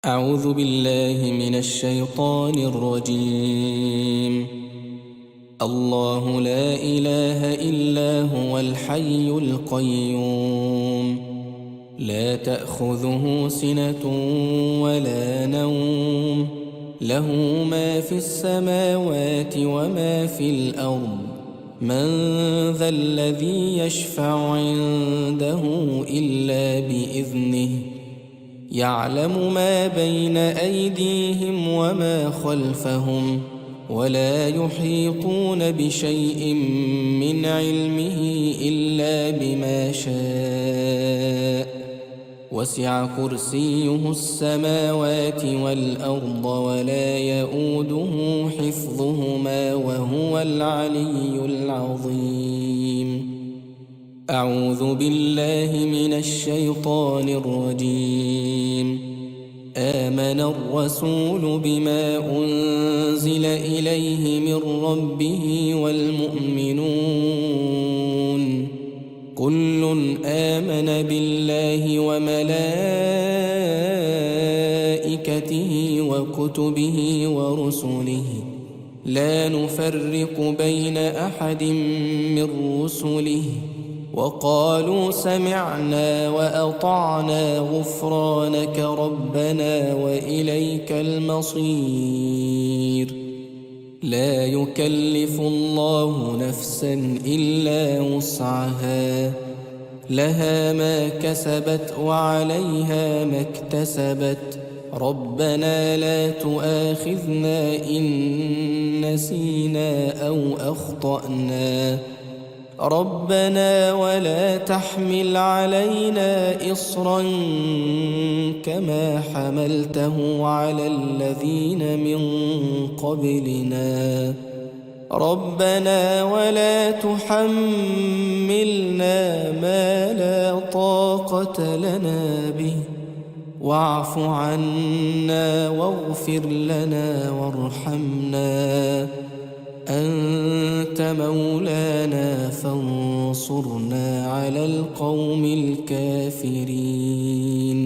أعوذ بالله من الشيطان الرجيم. الله لا إله إلا هو الحي القيوم، لا تأخذه سنة ولا نوم، له ما في السماوات وما في الأرض. من ذا الذي يشفع عنده إلا بإذنه، يعلم ما بين أيديهم وما خلفهم، ولا يحيطون بشيء من علمه إلا بما شاء. وسع كرسيه السماوات والأرض ولا يؤوده حفظهما وهو العلي العظيم. أعوذ بالله من الشيطان الرجيم. آمن الرسول بما أنزل إليه من ربه والمؤمنون كل آمن بالله وملائكته وكتبه ورسله، لا نفرق بين أحد من رسله، وقالوا سمعنا وأطعنا غفرانك ربنا وإليك المصير. لا يكلف الله نفسا إلا وسعها، لها ما كسبت وعليها ما اكتسبت. ربنا لا تؤاخذنا إن نسينا أو أخطأنا، ربنا ولا تحمل علينا إصرا كما حملته على الذين من قبلنا، ربنا ولا تحملنا ما لا طاقة لنا به، واعف عنا واغفر لنا وارحمنا، أنت مولانا فانصرنا على القوم الكافرين.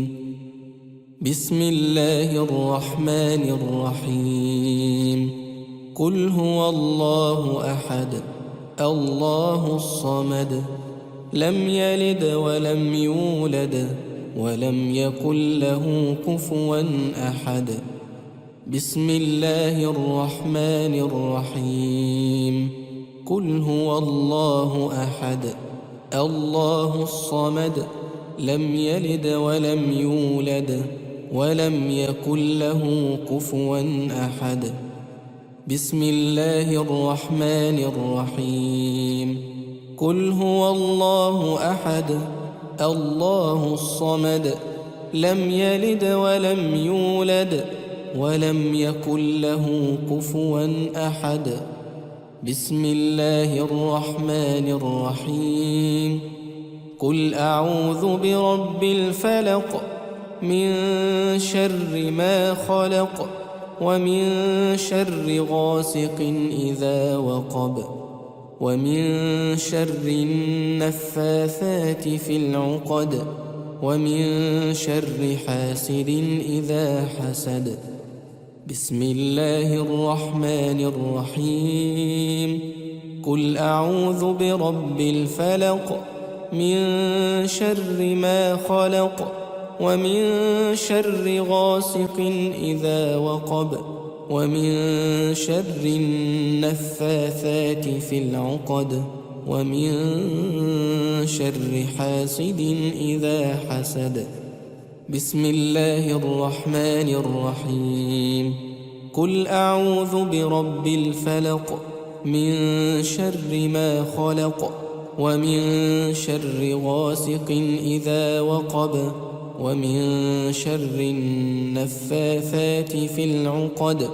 بسم الله الرحمن الرحيم. قل هو الله أحد الله الصمد، لم يلد ولم يولد ولم يكن له كفوا أحد. بسم الله الرحمن الرحيم. قل هو الله أحد الله الصمد، لم يلد ولم يولد ولم يكن له كفوا أحد. بسم الله الرحمن الرحيم. قل هو الله أحد الله الصمد، لم يلد ولم يولد ولم يكن له كفوا أحد. بسم الله الرحمن الرحيم. قل أعوذ برب الفلق، من شر ما خلق، ومن شر غاسق إذا وقب، ومن شر النفاثات في العقد، ومن شر حاسد إذا حسد. بسم الله الرحمن الرحيم. قل أعوذ برب الفلق، من شر ما خلق، ومن شر غاسق إذا وقب، ومن شر النفاثات في العقد، ومن شر حاسد إذا حسد. بسم الله الرحمن الرحيم. قل أعوذ برب الفلق، من شر ما خلق، ومن شر غاسق إذا وقب، ومن شر النفاثات في العقد،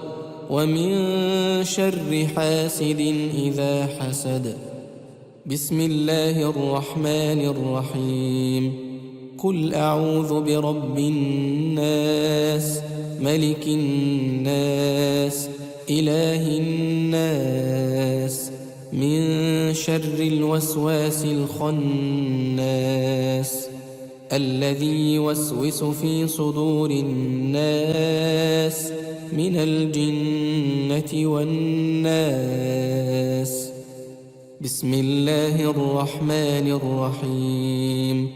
ومن شر حاسد إذا حسد. بسم الله الرحمن الرحيم. قل أعوذ برب الناس، ملك الناس، إله الناس، من شر الوسواس الخناس، الذي يوسوس في صدور الناس من الجنة والناس. بسم الله الرحمن الرحيم.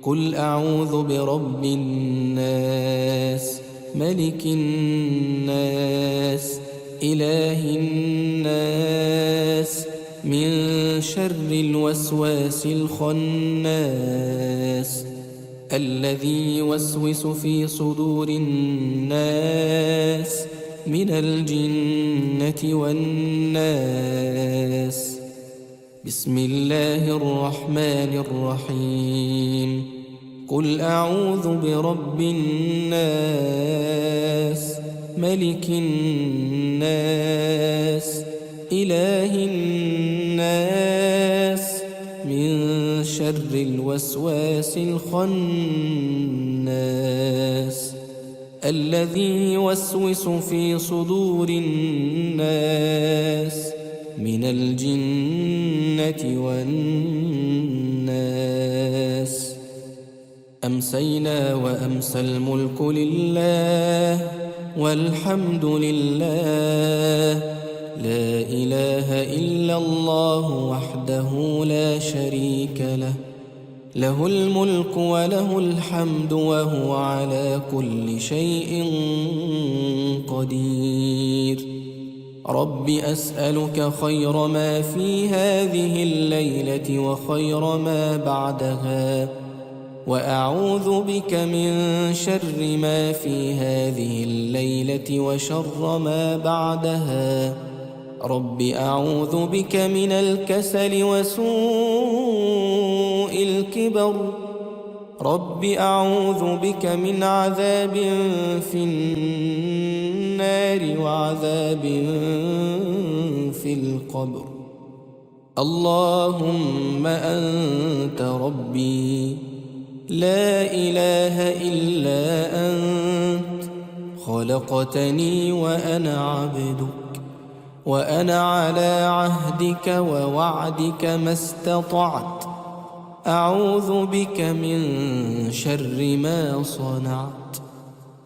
قل أعوذ برب الناس ملك الناس إله الناس من شر الوسواس الخناس الذي يوسوس في صدور الناس من الجنة والناس. بسم الله الرحمن الرحيم. قل أعوذ برب الناس ملك الناس إله الناس من شر الوسواس الخناس الذي يوسوس في صدور الناس من الجنة والناس. أمسينا وأمسى الملك لله والحمد لله، لا إله إلا الله وحده لا شريك له، له الملك وله الحمد وهو على كل شيء قدير. رب أسألك خير ما في هذه الليلة وخير ما بعدها، وأعوذ بك من شر ما في هذه الليلة وشر ما بعدها. رب أعوذ بك من الكسل وسوء الكبر. رب أعوذ بك من عذاب في النار وعذاب في القبر. اللهم أنت ربي لا إله إلا أنت، خلقتني وأنا عبدك، وأنا على عهدك ووعدك ما استطعت. أعوذ بك من شر ما صنعت.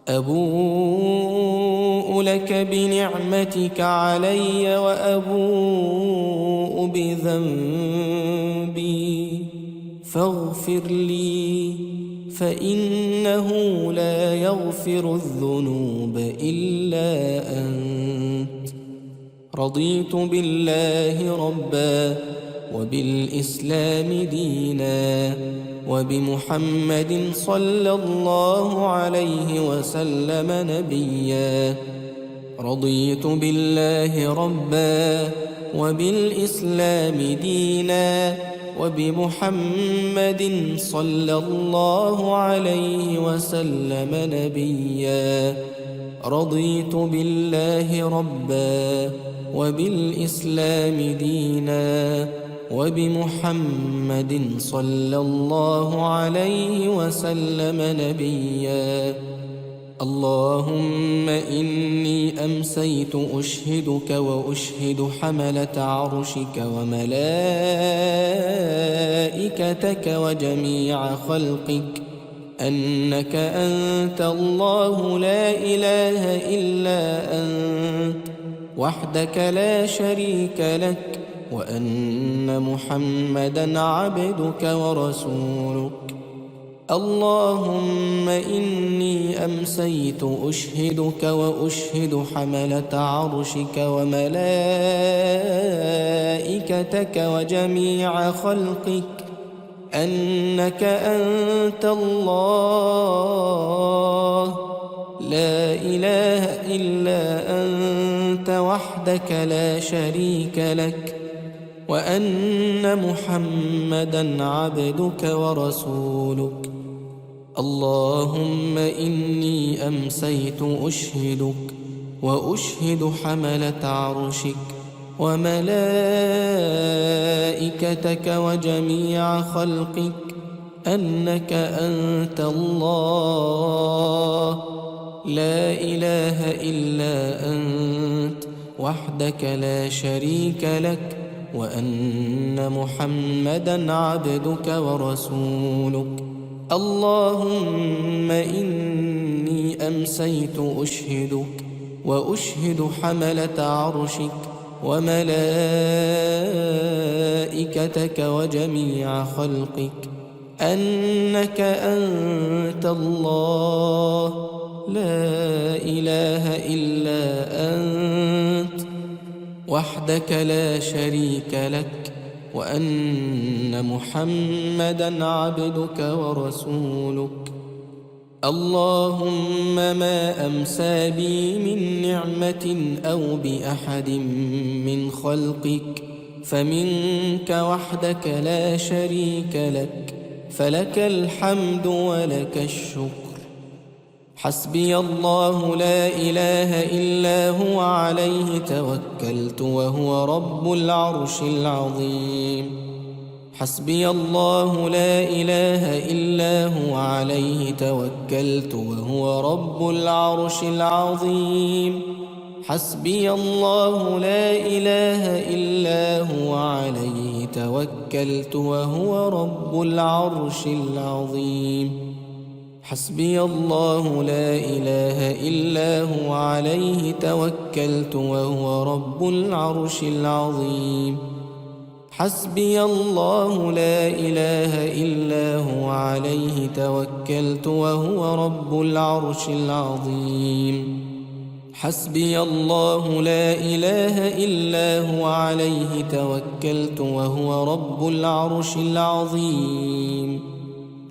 أبوء لك بنعمتك علي وأبوء بذنبي فاغفر لي، فإنه لا يغفر الذنوب إلا أنت. رضيت بالله ربا وبالإسلام دينا وبمحمد صلى الله عليه وسلم نبيا. رضيت بالله ربا وبالإسلام دينا وبمحمد صلى الله عليه وسلم نبيا. رضيت بالله ربا وبالإسلام دينا وبمحمد صلى الله عليه وسلم نبيا. اللهم إني أمسيت أشهدك وأشهد حملة عرشك وملائكتك وجميع خلقك أنك أنت الله لا إله إلا أنت وحدك لا شريك لك، وأن محمدًا عبدك ورسولك. اللهم إني أمسيت أشهدك وأشهد حملة عرشك وملائكتك وجميع خلقك أنك أنت الله لا إله إلا أنت وحدك لا شريك لك، وأن محمدًا عبدك ورسولك. اللهم إني أمسيت أشهدك وأشهد حملة عرشك وملائكتك وجميع خلقك أنك أنت الله لا إله إلا أنت وحدك لا شريك لك، وأن محمدًا عبدك ورسولك. اللهم إني أمسيت أشهدك وأشهد حملة عرشك وملائكتك وجميع خلقك أنك أنت الله لا إله إلا أنت وحدك لا شريك لك، وأن محمدًا عبدك ورسولك. اللهم ما أمسى بي من نعمة أو بأحد من خلقك فمنك وحدك لا شريك لك، فلك الحمد ولك الشكر. حسبي الله لا إله إلا هو عليه توكلت وهو رب العرش العظيم. حسبي الله لا إله إلا هو عليه توكلت وهو رب العرش العظيم. حسبي الله لا إله إلا هو عليه توكلت وهو رب العرش العظيم. حسبي الله لا إله إلا هو عليه توكلت وهو رب العرش العظيم. حسبي الله لا إله إلا هو عليه توكلت وهو رب العرش العظيم. حسبي الله لا إله إلا هو عليه توكلت وهو رب العرش العظيم.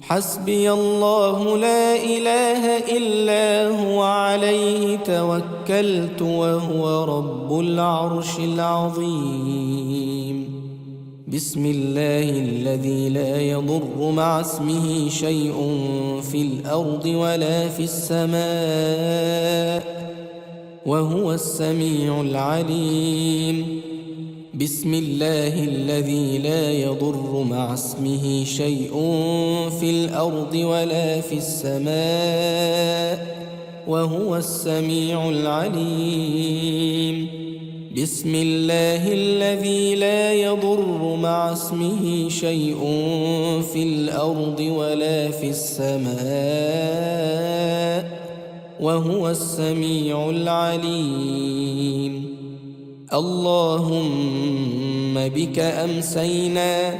حسبي الله لا إله إلا هو عليه توكلت وهو رب العرش العظيم. بسم الله الذي لا يضر مع اسمه شيء في الأرض ولا في السماء وهو السميع العليم. بسم الله الذي لا يضر مع اسمه شيء في الأرض ولا في السماء وهو السميع العليم. بسم الله الذي لا يضر مع اسمه شيء في الأرض ولا في السماء وهو السميع العليم. اللهم بك أمسينا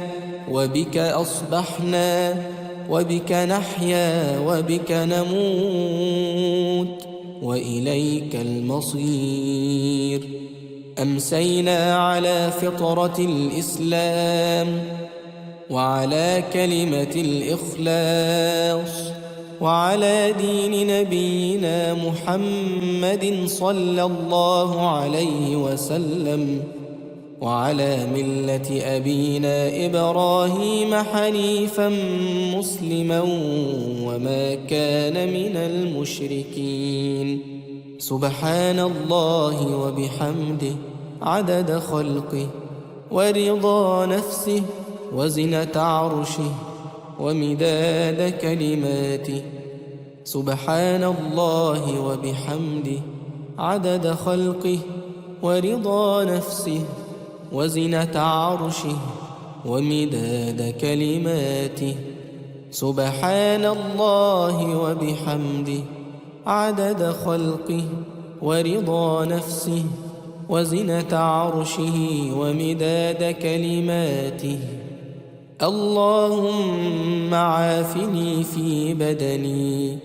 وبك أصبحنا وبك نحيا وبك نموت وإليك المصير. أمسينا على فطرة الإسلام وعلى كلمة الإخلاص وعلى دين نبينا محمد صلى الله عليه وسلم وعلى ملة أبينا إبراهيم حنيفا مسلما وما كان من المشركين. سبحان الله وبحمده عدد خلقه ورضا نفسه وزنة عرشه ومداد كلماته. سبحان الله وبحمده عدد خلقه ورضا نفسه وزنة عرشه ومداد كلماته. سبحان الله وبحمده عدد خلقه ورضا نفسه وزنة عرشه ومداد كلماته. اللهم عافني في بدني،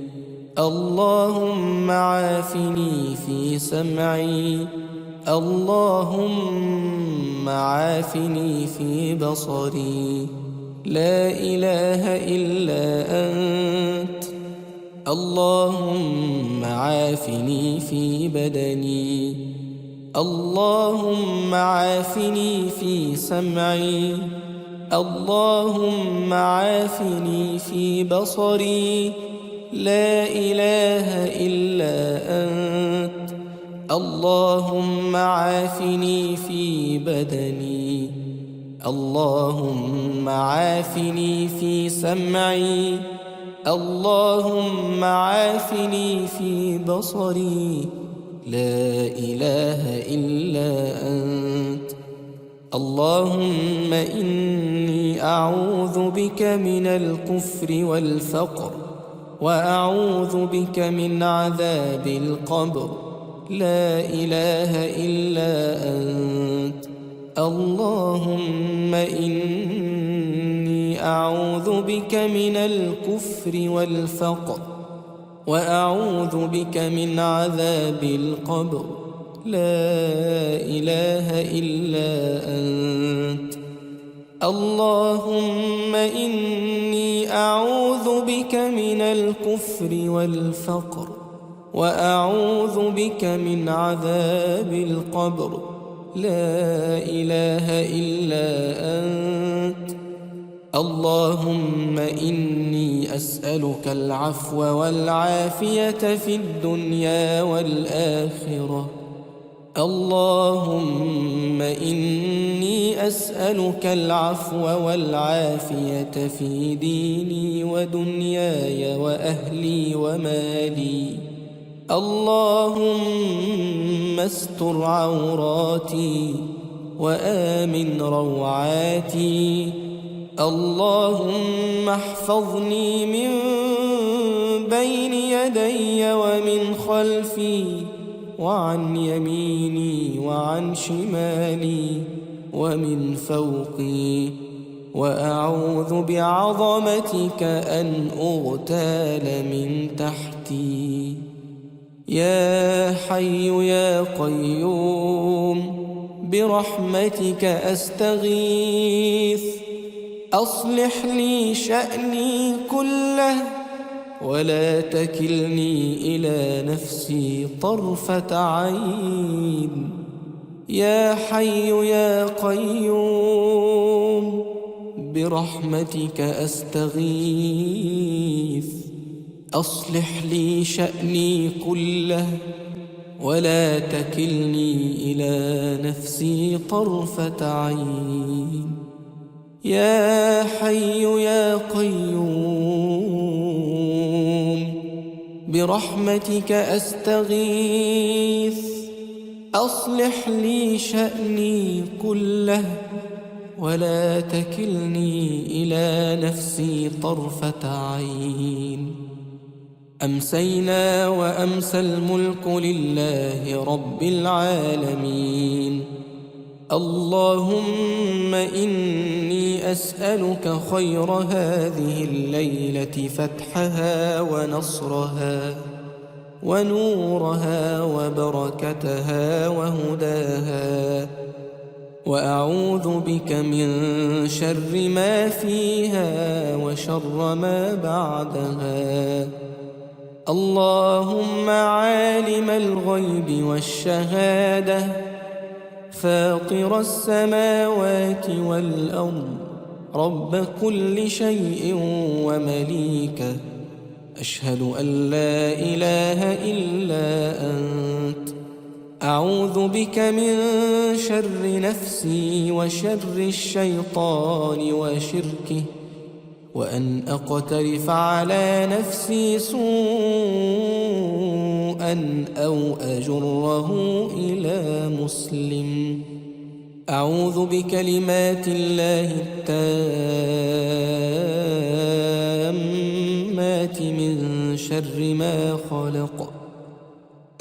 اللهم عافني في سمعي، اللهم عافني في بصري. لا إله إلا أنت. اللهم عافني في بدني، اللهم عافني في سمعي، اللهم عافني في بصري. لا إله إلا أنت. اللهم عافني في بدني، اللهم عافني في سمعي، اللهم عافني في بصري. لا إله إلا أنت. اللهم إني أعوذ بك من الكفر والفقر، وأعوذ بك من عذاب القبر، لا إله إلا أنت. اللهم إني أعوذ بك من الكفر والفقر، وأعوذ بك من عذاب القبر، لا إله إلا أنت. اللهم إني أعوذ بك من الكفر والفقر، وأعوذ بك من عذاب القبر، لا إله إلا أنت. اللهم إني أسألك العفو والعافية في الدنيا والآخرة. اللهم إني أسألك العفو والعافية في ديني ودنياي وأهلي ومالي. اللهم استر عوراتي وآمن روعاتي. اللهم احفظني من بين يدي ومن خلفي وعن يميني وعن شمالي ومن فوقي، وأعوذ بعظمتك أن أغتال من تحتي. يا حي يا قيوم برحمتك أستغيث، أصلح لي شأني كله ولا تكلني إلى نفسي طرفة عين. يا حي يا قيوم برحمتك أستغيث، أصلح لي شأني كله ولا تكلني إلى نفسي طرفة عين. يا حي يا قيوم برحمتك أستغيث، أصلح لي شأني كله ولا تكلني إلى نفسي طرفة عين. أمسينا وأمسى الملك لله رب العالمين. اللهم إني أسألك خير هذه الليلة، فتحها ونصرها ونورها وبركتها وهداها، وأعوذ بك من شر ما فيها وشر ما بعدها. اللهم عالم الغيب والشهادة، فاطر السماوات والأرض، رب كل شيء ومليكه، أشهد أن لا إله إلا أنت. أعوذ بك من شر نفسي وشر الشيطان وشركه، وأن أقترف على نفسي سوءا أو أجره إلى مسلم. أعوذ بكلمات الله التامات من شر ما خلق.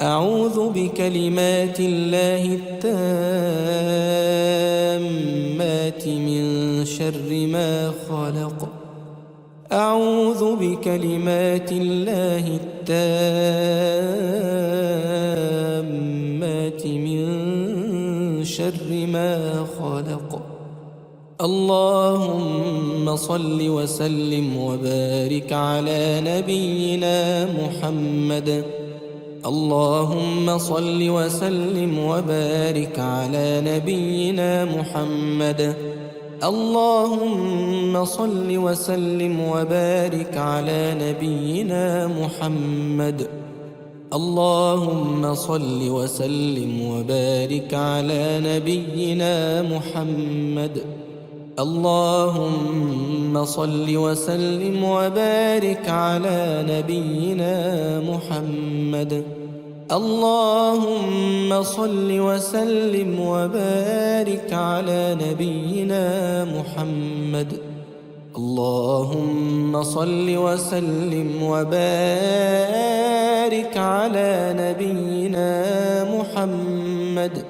أعوذ بكلمات الله التامات من شر ما خلق. أعوذ بكلمات الله التامات من شر ما خلق. اللهم صل وسلم وبارك على نبينا محمد. اللهم صل وسلم وبارك على نبينا محمد. اللهم صل وسلم وبارك على نبينا محمد. اللهم صل وسلم وبارك على نبينا محمد. اللهم صل وسلم وبارك على نبينا محمد. اللهم صل وسلم وبارك على نبينا محمد. اللهم صل وسلم وبارك على نبينا محمد.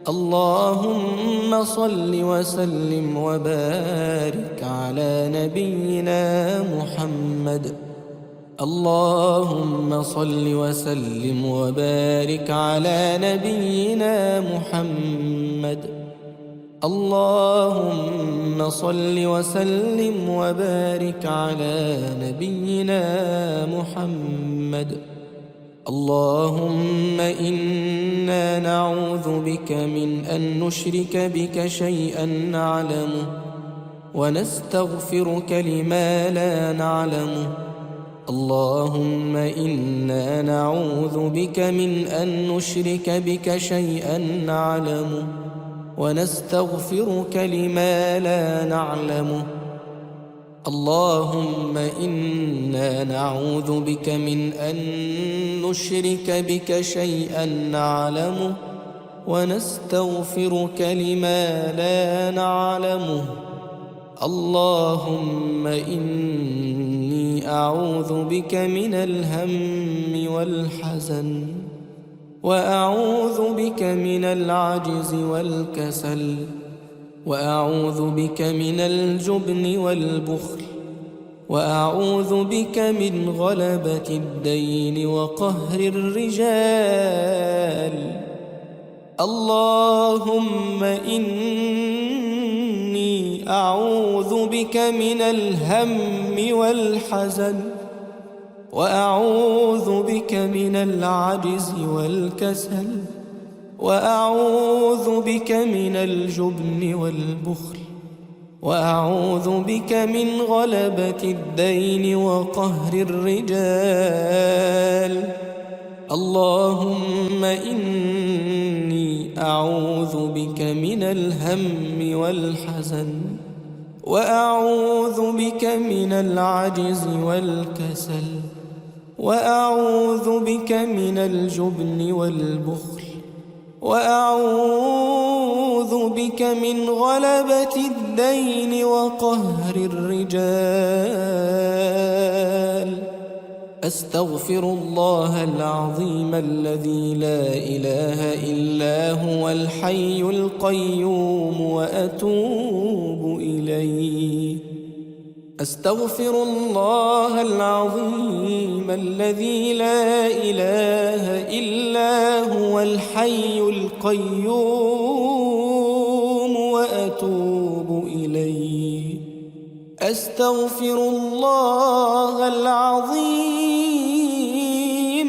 اللهم صل وسلم وبارك على نبينا محمد. اللهم صل وسلم وبارك على نبينا محمد. اللهم صل وسلم وبارك على نبينا محمد. اللهم إنا نعوذ بك من أن نشرك بك شيئا نعلمه ونستغفرك لما لا نعلمه. اللهم إنا نعوذ بك من أن نشرك بك شيئا نعلمه ونستغفرك لما لا نعلمه. اللهم إنا نعوذ بك من أن نشرك بك شيئا نعلمه ونستغفرك لما لا نعلمه. اللهم إني أعوذ بك من الهم والحزن، وأعوذ بك من العجز والكسل، وأعوذ بك من الجبن والبخل، وأعوذ بك من غلبة الدين وقهر الرجال. اللهم إني أعوذ بك من الهم والحزن، وأعوذ بك من العجز والكسل، وأعوذ بك من الجبن والبخل، وأعوذ بك من غلبة الدين وقهر الرجال. اللهم إني أعوذ بك من الهم والحزن، وأعوذ بك من العجز والكسل، وأعوذ بك من الجبن والبخل، وأعوذ بك من غلبة الدين وقهر الرجال. أستغفر الله العظيم الذي لا إله إلا هو الحي القيوم وأتوب إليه. أستغفر الله العظيم الذي لا إله إلا هو الحي القيوم وأتوب إليه. أستغفر الله العظيم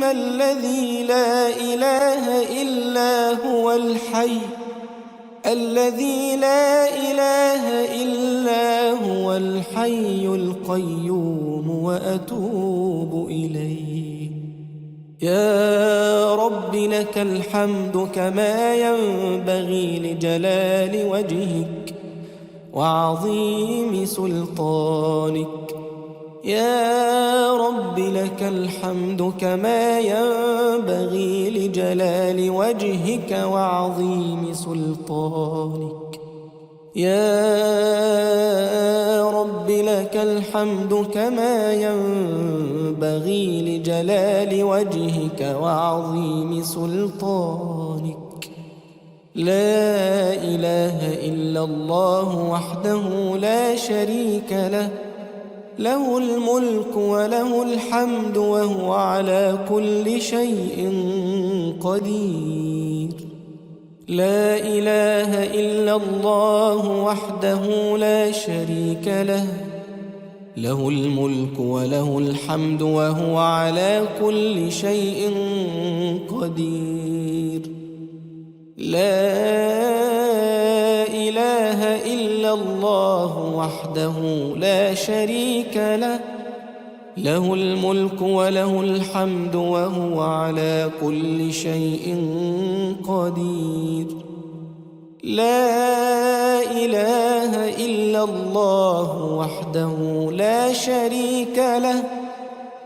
الذي لا إله إلا هو الحي الذي لا إله إلا هو الحي القيوم وأتوب إليه. يا رب لك الحمد كما ينبغي لجلال وجهك وعظيم سلطانك. يا رب لك الحمد كما ينبغي لجلال وجهك وعظيم سلطانك. يا رب لك الحمد كما ينبغي لجلال وجهك وعظيم سلطانك. لا إله إلا الله وحده لا شريك له، له الملك وله الحمد وهو على كل شيء قدير. لا إله إلا الله وحده لا شريك له، له الملك وله الحمد وهو على كل شيء قدير. لا إله إلا الله وحده لا شريك له، له الملك وله الحمد وهو على كل شيء قدير. لا إله إلا الله وحده لا شريك له،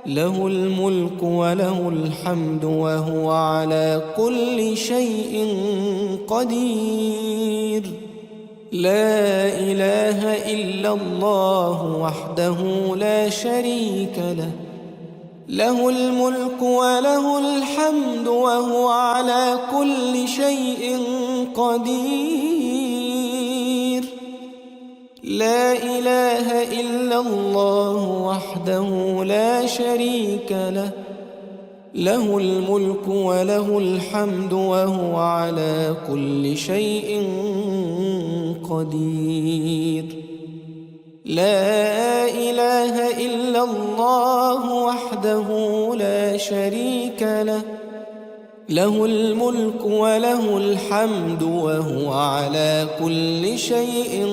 له الملك وله الحمد وهو على كل شيء قدير. لا إله إلا الله وحده لا شريك له، له الملك وله الحمد وهو على كل شيء قدير. لا إله إلا الله وحده لا شريك له، له الملك وله الحمد وهو على كل شيء قدير. لا إله إلا الله وحده لا شريك له، له الملك وله الحمد وهو على كل شيء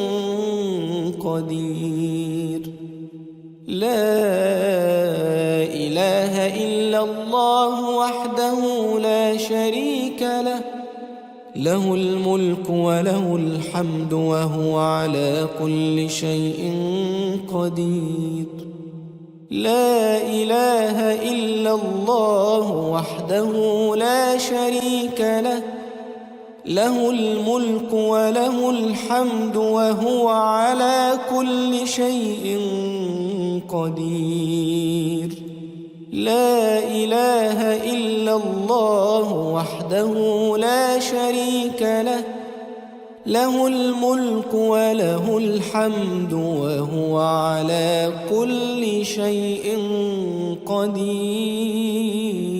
قدير. لا إله إلا الله وحده لا شريك له، له الملك وله الحمد وهو على كل شيء قدير. لا إله إلا الله وحده لا شريك له، له الملك وله الحمد وهو على كل شيء قدير. لا إله إلا الله وحده لا شريك له، له الملك وله الحمد وهو على كل شيء قدير.